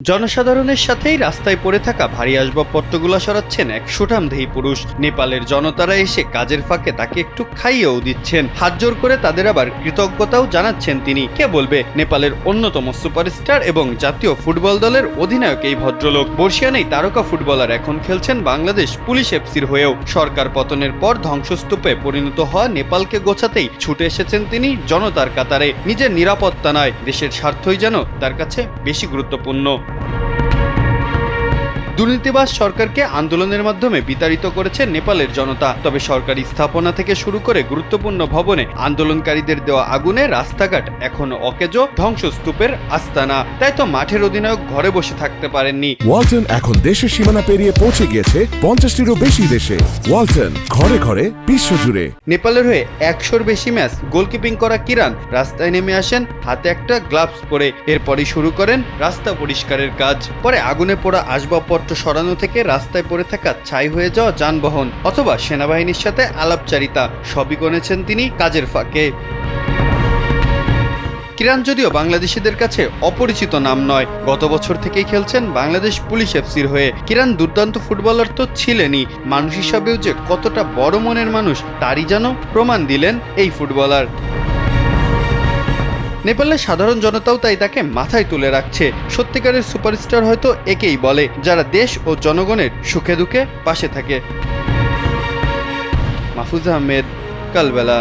জনসাধারণের সাথেই রাস্তায় পড়ে থাকা ভারী আসবাবপত্রগুলো সরাচ্ছেন এক সুঠামদেহী পুরুষ। নেপালের জনতারা এসে কাজের ফাঁকে তাকে একটু খাইয়েও দিচ্ছেন, হাত জোর করে তাদের আবার কৃতজ্ঞতাও জানাচ্ছেন তিনি। কে বলবে নেপালের অন্যতম সুপারস্টার এবং জাতীয় ফুটবল দলের অধিনায়ক এই ভদ্রলোক। বর্ষিয়ানেই তারকা ফুটবলার এখন খেলছেন বাংলাদেশ পুলিশ এফসির হয়েও। সরকার পতনের পর ধ্বংসস্তূপে পরিণত হওয়া নেপালকে গোছাতেই ছুটে এসেছেন তিনি জনতার কাতারে। নিজের নিরাপত্তা নয়, দেশের স্বার্থই যেন তার কাছে বেশি গুরুত্বপূর্ণ। দুর্নীতিবাজ সরকারকে আন্দোলনের মাধ্যমে বিতাড়িত করেছে নেপালের জনতা। তবে সরকারি স্থাপনা থেকে শুরু করে গুরুত্বপূর্ণ ভবনে আন্দোলনকারীদের দেওয়া আগুনে রাস্তাঘাট এখন অকেজো, ধ্বংসস্তূপের আস্তানা। তাই তো মাঠের অধিনায়ক ঘরে বসে থাকতে পারেননি। ওয়ালটন এখন দেশের সীমানা পেরিয়ে পৌঁছে গিয়েছে 50টিরও বেশি দেশে। ওয়ালটন, ঘরে ঘরে বিশ্বজুড়ে। নেপালের হয়ে 100-র বেশি ম্যাচ গোলকিপিং করা কিরান রাস্তায় নেমে আসেন হাতে একটা গ্লাভস পরে। এরপরই শুরু করেন রাস্তা পরিষ্কারের কাজ। পরে আগুনে পোড়া আসবাবপত্র সরানো থেকে রাস্তায় পড়ে থাকা ছাই হয়ে যাওয়া যানবাহন অথবা সেনাবাহিনীর সাথে আলাপচারিতা সবই করেছেন তিনি কাজের ফাঁকে। কিরান যদিও বাংলাদেশিদের কাছে অপরিচিত নাম নয়, গত বছর থেকেই খেলছেন বাংলাদেশ পুলিশ এফসির হয়ে। কিরান দুর্দান্ত ফুটবলার তো ছিলেনই, মানুষ হিসাবেও যে কতটা বড় মনের মানুষ তারই যেন প্রমাণ দিলেন এই ফুটবলার। নেপালের সাধারণ জনতাও তাই তাকে মাথায় তুলে রাখছে। সত্যিকারের সুপারস্টার হয়তো একেই বলে, যারা দেশ ও জনগণের সুখে দুঃখে পাশে থাকে। মাহফুজ আহমেদ, কালবেলা।